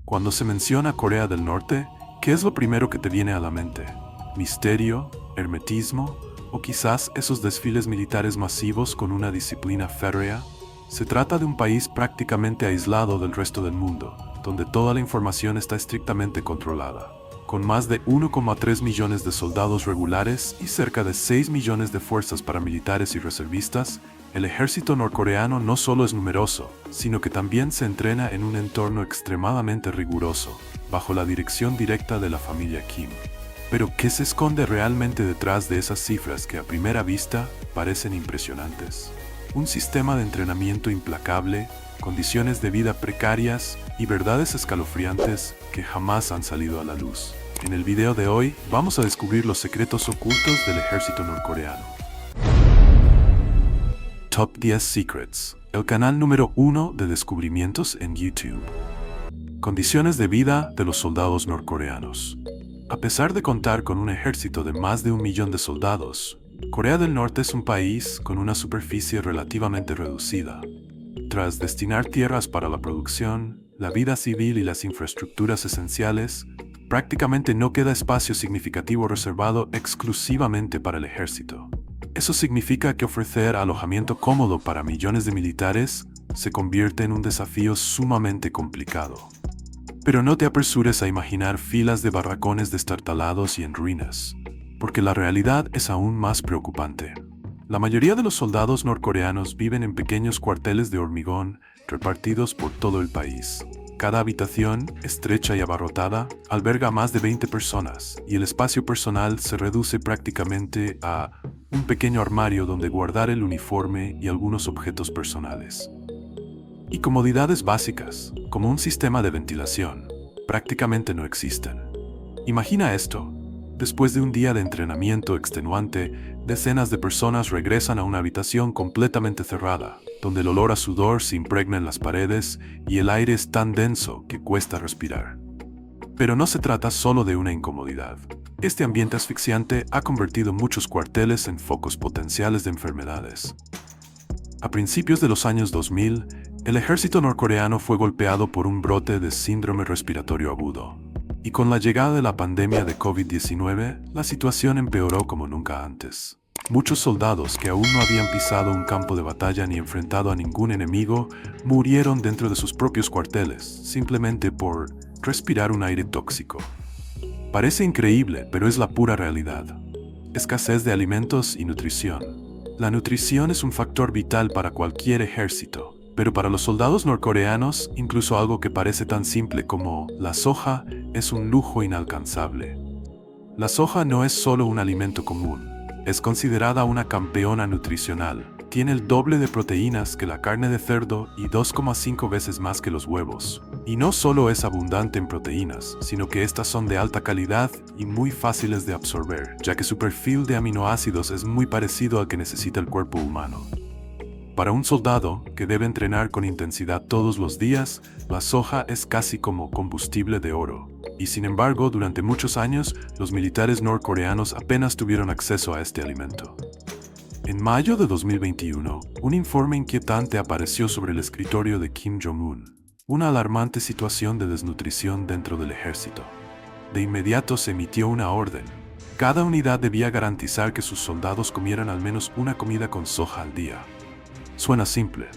Cuando se menciona Corea del Norte, ¿qué es lo primero que te viene a la mente? ¿Misterio? ¿Hermetismo? ¿O quizás esos desfiles militares masivos con una disciplina férrea? Se trata de un país prácticamente aislado del resto del mundo, donde toda la información está estrictamente controlada. Con más de 1,3 millones de soldados regulares y cerca de 6 millones de fuerzas paramilitares y reservistas, el ejército norcoreano no solo es numeroso, sino que también se entrena en un entorno extremadamente riguroso, bajo la dirección directa de la familia Kim. Pero, ¿qué se esconde realmente detrás de esas cifras que a primera vista parecen impresionantes? Un sistema de entrenamiento implacable, condiciones de vida precarias y verdades escalofriantes que jamás han salido a la luz. En el video de hoy vamos a descubrir los secretos ocultos del ejército norcoreano. Top 10 Secrets, el canal número 1 de descubrimientos en YouTube. Condiciones de vida de los soldados norcoreanos. A pesar de contar con un ejército de más de 1 millón de soldados, Corea del Norte es un país con una superficie relativamente reducida. Tras destinar tierras para la producción, la vida civil y las infraestructuras esenciales, prácticamente no queda espacio significativo reservado exclusivamente para el ejército. Eso significa que ofrecer alojamiento cómodo para millones de militares se convierte en un desafío sumamente complicado. Pero no te apresures a imaginar filas de barracones destartalados y en ruinas, porque la realidad es aún más preocupante. La mayoría de los soldados norcoreanos viven en pequeños cuarteles de hormigón repartidos por todo el país. Cada habitación, estrecha y abarrotada, alberga a más de 20 personas, y el espacio personal se reduce prácticamente a un pequeño armario donde guardar el uniforme y algunos objetos personales. Y comodidades básicas, como un sistema de ventilación, prácticamente no existen. Imagina esto. Después de un día de entrenamiento extenuante, decenas de personas regresan a una habitación completamente cerrada, donde el olor a sudor se impregna en las paredes y el aire es tan denso que cuesta respirar. Pero no se trata solo de una incomodidad. Este ambiente asfixiante ha convertido muchos cuarteles en focos potenciales de enfermedades. A principios de los años 2000, el ejército norcoreano fue golpeado por un brote de síndrome respiratorio agudo. Y con la llegada de la pandemia de COVID-19, la situación empeoró como nunca antes. Muchos soldados que aún no habían pisado un campo de batalla ni enfrentado a ningún enemigo murieron dentro de sus propios cuarteles, simplemente por respirar un aire tóxico. Parece increíble, pero es la pura realidad. Escasez de alimentos y nutrición. La nutrición es un factor vital para cualquier ejército. Pero para los soldados norcoreanos, incluso algo que parece tan simple como la soja es un lujo inalcanzable. La soja no es solo un alimento común, es considerada una campeona nutricional. Tiene el doble de proteínas que la carne de cerdo y 2,5 veces más que los huevos. Y no solo es abundante en proteínas, sino que estas son de alta calidad y muy fáciles de absorber, ya que su perfil de aminoácidos es muy parecido al que necesita el cuerpo humano. Para un soldado, que debe entrenar con intensidad todos los días, la soja es casi como combustible de oro. Y sin embargo, durante muchos años, los militares norcoreanos apenas tuvieron acceso a este alimento. En mayo de 2021, un informe inquietante apareció sobre el escritorio de Kim Jong-un. Una alarmante situación de desnutrición dentro del ejército. De inmediato se emitió una orden. Cada unidad debía garantizar que sus soldados comieran al menos una comida con soja al día. Suena simple,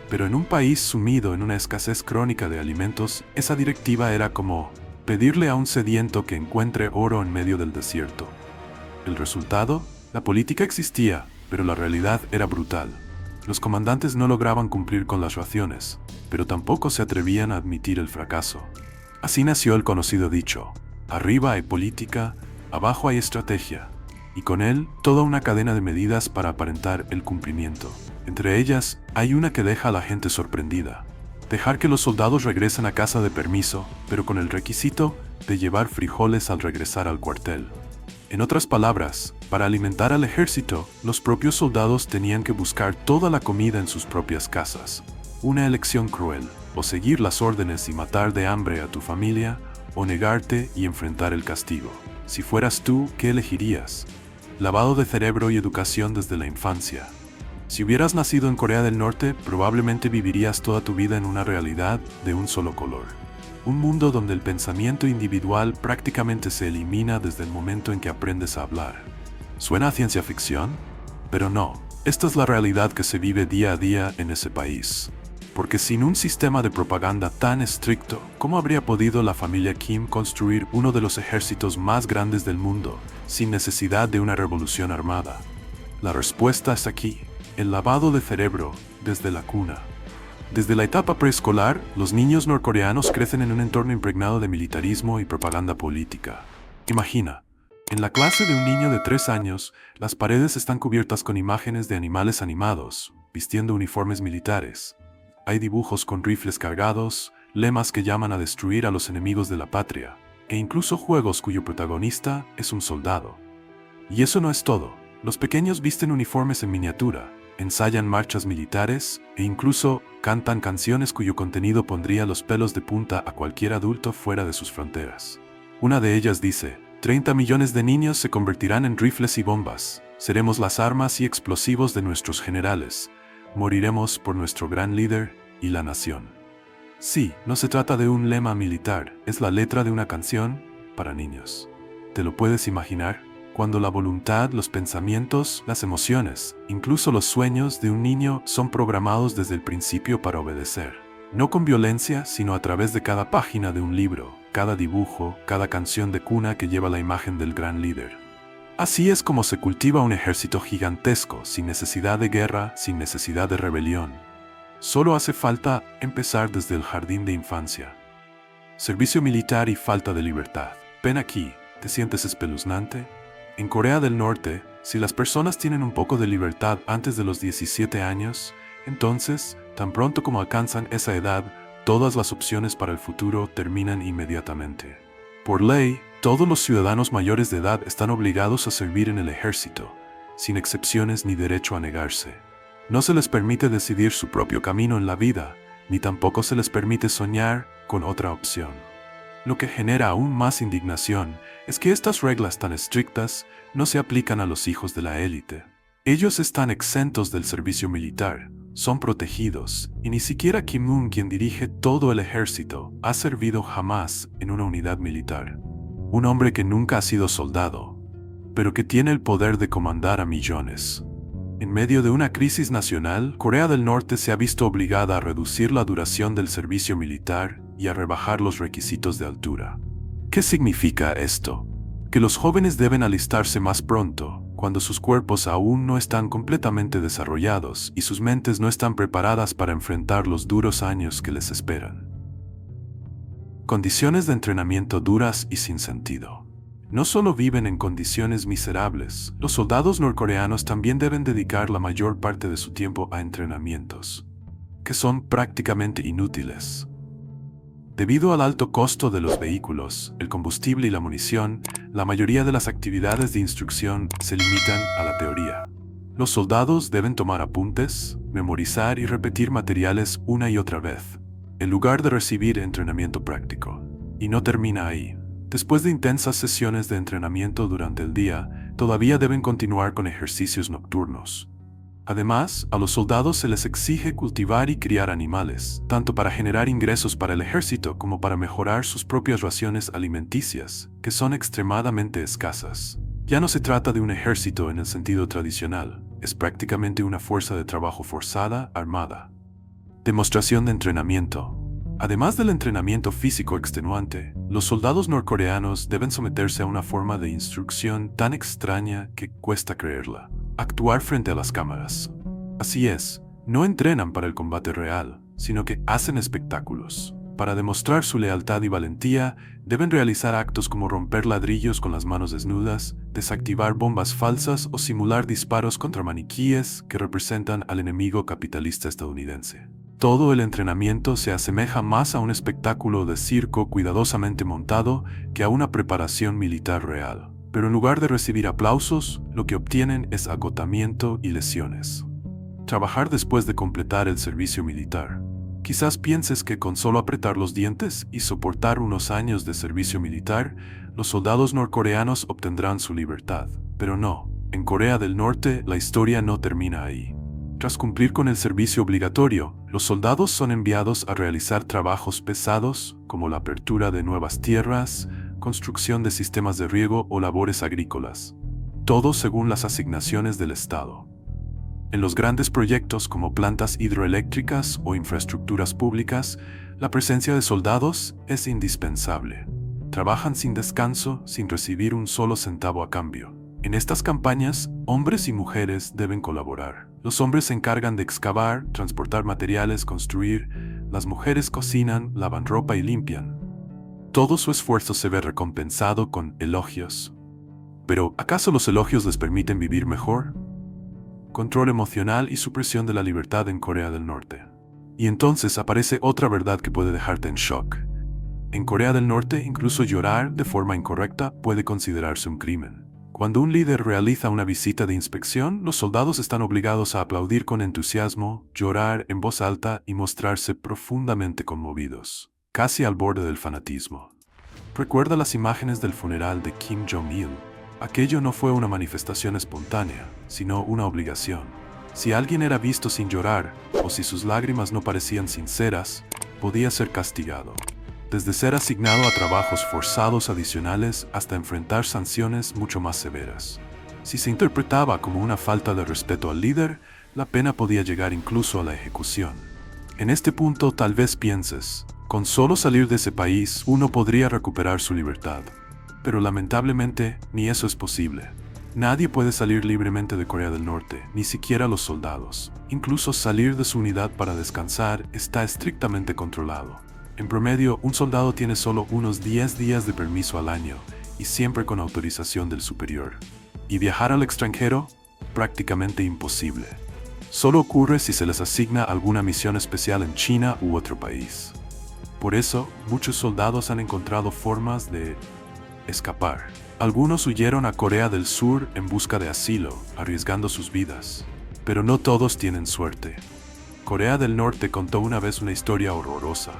pero en un país sumido en una escasez crónica de alimentos, esa directiva era como pedirle a un sediento que encuentre oro en medio del desierto. ¿El resultado? La política existía, pero la realidad era brutal. Los comandantes no lograban cumplir con las raciones, pero tampoco se atrevían a admitir el fracaso. Así nació el conocido dicho: arriba hay política, abajo hay estrategia, y con él toda una cadena de medidas para aparentar el cumplimiento. Entre ellas, hay una que deja a la gente sorprendida. Dejar que los soldados regresen a casa de permiso, pero con el requisito de llevar frijoles al regresar al cuartel. En otras palabras, para alimentar al ejército, los propios soldados tenían que buscar toda la comida en sus propias casas. Una elección cruel: o seguir las órdenes y matar de hambre a tu familia, o negarte y enfrentar el castigo. Si fueras tú, ¿qué elegirías? Lavado de cerebro y educación desde la infancia. Si hubieras nacido en Corea del Norte, probablemente vivirías toda tu vida en una realidad de un solo color. un mundo donde el pensamiento individual prácticamente se elimina desde el momento en que aprendes a hablar. ¿Suena a ciencia ficción? Pero no, esta es la realidad que se vive día a día en ese país. Porque sin un sistema de propaganda tan estricto, ¿cómo habría podido la familia Kim construir uno de los ejércitos más grandes del mundo, sin necesidad de una revolución armada? La respuesta es aquí, el lavado de cerebro desde la cuna. Desde la etapa preescolar, los niños norcoreanos crecen en un entorno impregnado de militarismo y propaganda política. Imagina, en la clase de un niño de 3 años, las paredes están cubiertas con imágenes de animales animados, vistiendo uniformes militares. Hay dibujos con rifles cargados, lemas que llaman a destruir a los enemigos de la patria, e incluso juegos cuyo protagonista es un soldado. Y eso no es todo. Los pequeños visten uniformes en miniatura, ensayan marchas militares e incluso cantan canciones cuyo contenido pondría los pelos de punta a cualquier adulto fuera de sus fronteras. Una de ellas dice: 30 millones de niños se convertirán en rifles y bombas. Seremos las armas y explosivos de nuestros generales. Moriremos por nuestro gran líder y la nación. Sí, no se trata de un lema militar, es la letra de una canción para niños. ¿Te lo puedes imaginar? Cuando la voluntad, los pensamientos, las emociones, incluso los sueños de un niño son programados desde el principio para obedecer. No con violencia, sino a través de cada página de un libro, cada dibujo, cada canción de cuna que lleva la imagen del gran líder. Así es como se cultiva un ejército gigantesco, sin necesidad de guerra, sin necesidad de rebelión. Solo hace falta empezar desde el jardín de infancia. Servicio militar y falta de libertad. Ven aquí, ¿te sientes espeluznante? En Corea del Norte, si las personas tienen un poco de libertad antes de los 17 años, entonces, tan pronto como alcanzan esa edad, todas las opciones para el futuro terminan inmediatamente. Por ley, todos los ciudadanos mayores de edad están obligados a servir en el ejército, sin excepciones ni derecho a negarse. No se les permite decidir su propio camino en la vida, ni tampoco se les permite soñar con otra opción. Lo que genera aún más indignación es que estas reglas tan estrictas no se aplican a los hijos de la élite. Ellos están exentos del servicio militar, son protegidos, y ni siquiera Kim Moon, quien dirige todo el ejército, ha servido jamás en una unidad militar. Un hombre que nunca ha sido soldado, pero que tiene el poder de comandar a millones. En medio de una crisis nacional, Corea del Norte se ha visto obligada a reducir la duración del servicio militar y a rebajar los requisitos de altura. ¿Qué significa esto? Que los jóvenes deben alistarse más pronto, cuando sus cuerpos aún no están completamente desarrollados y sus mentes no están preparadas para enfrentar los duros años que les esperan. Condiciones de entrenamiento duras y sin sentido. No solo viven en condiciones miserables, los soldados norcoreanos también deben dedicar la mayor parte de su tiempo a entrenamientos, que son prácticamente inútiles. Debido al alto costo de los vehículos, el combustible y la munición, la mayoría de las actividades de instrucción se limitan a la teoría. Los soldados deben tomar apuntes, memorizar y repetir materiales una y otra vez, en lugar de recibir entrenamiento práctico. Y no termina ahí. Después de intensas sesiones de entrenamiento durante el día, todavía deben continuar con ejercicios nocturnos. Además, a los soldados se les exige cultivar y criar animales, tanto para generar ingresos para el ejército como para mejorar sus propias raciones alimenticias, que son extremadamente escasas. Ya no se trata de un ejército en el sentido tradicional, es prácticamente una fuerza de trabajo forzada, armada. Demostración de entrenamiento. Además del entrenamiento físico extenuante, los soldados norcoreanos deben someterse a una forma de instrucción tan extraña que cuesta creerla. Actuar frente a las cámaras. Así es, no entrenan para el combate real, sino que hacen espectáculos. Para demostrar su lealtad y valentía, deben realizar actos como romper ladrillos con las manos desnudas, desactivar bombas falsas o simular disparos contra maniquíes que representan al enemigo capitalista estadounidense. Todo el entrenamiento se asemeja más a un espectáculo de circo cuidadosamente montado que a una preparación militar real. Pero en lugar de recibir aplausos, lo que obtienen es agotamiento y lesiones. Trabajar después de completar el servicio militar. Quizás pienses que con solo apretar los dientes y soportar unos años de servicio militar, los soldados norcoreanos obtendrán su libertad. Pero no, en Corea del Norte la historia no termina ahí. Tras cumplir con el servicio obligatorio, los soldados son enviados a realizar trabajos pesados como la apertura de nuevas tierras, construcción de sistemas de riego o labores agrícolas, todo según las asignaciones del Estado. En los grandes proyectos como plantas hidroeléctricas o infraestructuras públicas, la presencia de soldados es indispensable. Trabajan sin descanso, sin recibir un solo centavo a cambio. En estas campañas, hombres y mujeres deben colaborar. Los hombres se encargan de excavar, transportar materiales, construir. Las mujeres cocinan, lavan ropa y limpian. Todo su esfuerzo se ve recompensado con elogios. Pero, ¿acaso los elogios les permiten vivir mejor? Control emocional y supresión de la libertad en Corea del Norte. Y entonces aparece otra verdad que puede dejarte en shock. En Corea del Norte, incluso llorar de forma incorrecta puede considerarse un crimen. Cuando un líder realiza una visita de inspección, los soldados están obligados a aplaudir con entusiasmo, llorar en voz alta y mostrarse profundamente conmovidos, casi al borde del fanatismo. Recuerda las imágenes del funeral de Kim Jong-il. Aquello no fue una manifestación espontánea, sino una obligación. Si alguien era visto sin llorar, o si sus lágrimas no parecían sinceras, podía ser castigado. Desde ser asignado a trabajos forzados adicionales hasta enfrentar sanciones mucho más severas. Si se interpretaba como una falta de respeto al líder, la pena podía llegar incluso a la ejecución. En este punto tal vez pienses, con solo salir de ese país uno podría recuperar su libertad. Pero lamentablemente, ni eso es posible. Nadie puede salir libremente de Corea del Norte, ni siquiera los soldados. Incluso salir de su unidad para descansar está estrictamente controlado. En promedio, un soldado tiene solo unos 10 días de permiso al año, y siempre con autorización del superior. Y viajar al extranjero, prácticamente imposible. Solo ocurre si se les asigna alguna misión especial en China u otro país. Por eso, muchos soldados han encontrado formas de escapar. Algunos huyeron a Corea del Sur en busca de asilo, arriesgando sus vidas. Pero no todos tienen suerte. Corea del Norte contó una vez una historia horrorosa.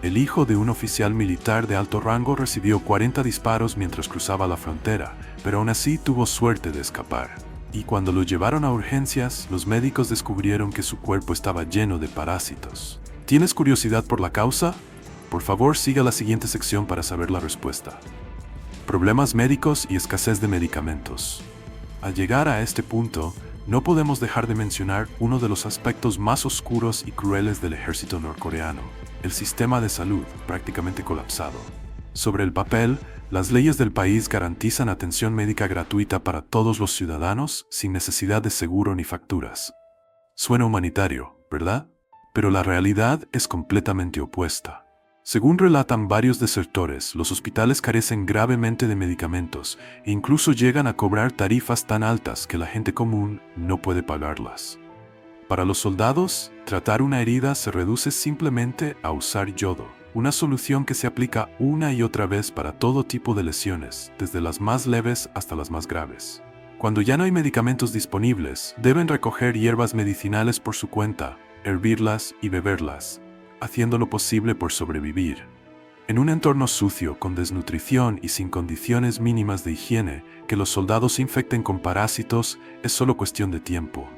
El hijo de un oficial militar de alto rango recibió 40 disparos mientras cruzaba la frontera, pero aún así tuvo suerte de escapar. Y cuando lo llevaron a urgencias, los médicos descubrieron que su cuerpo estaba lleno de parásitos. ¿Tienes curiosidad por la causa? Por favor, siga la siguiente sección para saber la respuesta. Problemas médicos y escasez de medicamentos. Al llegar a este punto, no podemos dejar de mencionar uno de los aspectos más oscuros y crueles del ejército norcoreano, el sistema de salud, prácticamente colapsado. Sobre el papel, las leyes del país garantizan atención médica gratuita para todos los ciudadanos sin necesidad de seguro ni facturas. Suena humanitario, ¿verdad? Pero la realidad es completamente opuesta. Según relatan varios desertores, los hospitales carecen gravemente de medicamentos e incluso llegan a cobrar tarifas tan altas que la gente común no puede pagarlas. Para los soldados, tratar una herida se reduce simplemente a usar yodo, una solución que se aplica una y otra vez para todo tipo de lesiones, desde las más leves hasta las más graves. Cuando ya no hay medicamentos disponibles, deben recoger hierbas medicinales por su cuenta, hervirlas y beberlas, haciendo lo posible por sobrevivir. En un entorno sucio, con desnutrición y sin condiciones mínimas de higiene, que los soldados se infecten con parásitos es solo cuestión de tiempo.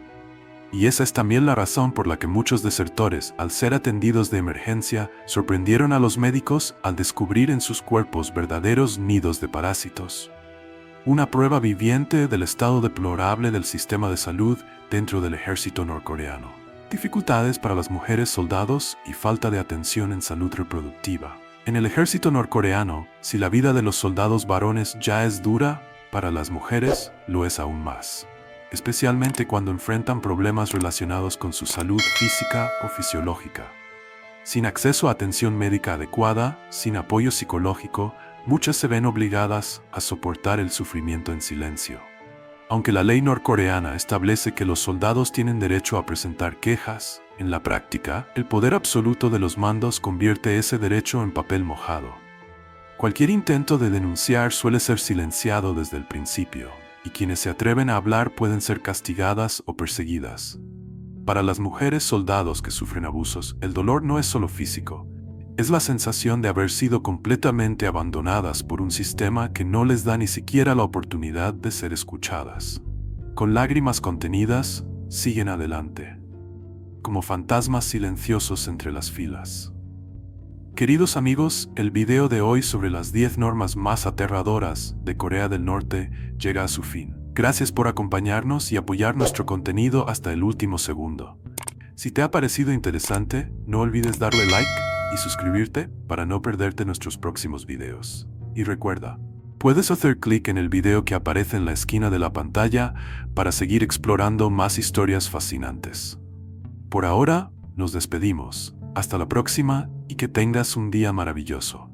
Y esa es también la razón por la que muchos desertores, al ser atendidos de emergencia, sorprendieron a los médicos al descubrir en sus cuerpos verdaderos nidos de parásitos. Una prueba viviente del estado deplorable del sistema de salud dentro del ejército norcoreano. Dificultades para las mujeres soldados y falta de atención en salud reproductiva. En el ejército norcoreano, si la vida de los soldados varones ya es dura, para las mujeres lo es aún más. Especialmente cuando enfrentan problemas relacionados con su salud física o fisiológica. Sin acceso a atención médica adecuada, sin apoyo psicológico, muchas se ven obligadas a soportar el sufrimiento en silencio. Aunque la ley norcoreana establece que los soldados tienen derecho a presentar quejas, en la práctica, el poder absoluto de los mandos convierte ese derecho en papel mojado. Cualquier intento de denunciar suele ser silenciado desde el principio, y quienes se atreven a hablar pueden ser castigadas o perseguidas. Para las mujeres soldados que sufren abusos, el dolor no es solo físico, es la sensación de haber sido completamente abandonadas por un sistema que no les da ni siquiera la oportunidad de ser escuchadas. Con lágrimas contenidas, siguen adelante, como fantasmas silenciosos entre las filas. Queridos amigos, el video de hoy sobre las 10 normas más aterradoras de Corea del Norte llega a su fin. Gracias por acompañarnos y apoyar nuestro contenido hasta el último segundo. Si te ha parecido interesante, no olvides darle like y suscribirte para no perderte nuestros próximos videos. Y recuerda, puedes hacer clic en el video que aparece en la esquina de la pantalla para seguir explorando más historias fascinantes. Por ahora, nos despedimos. Hasta la próxima y que tengas un día maravilloso.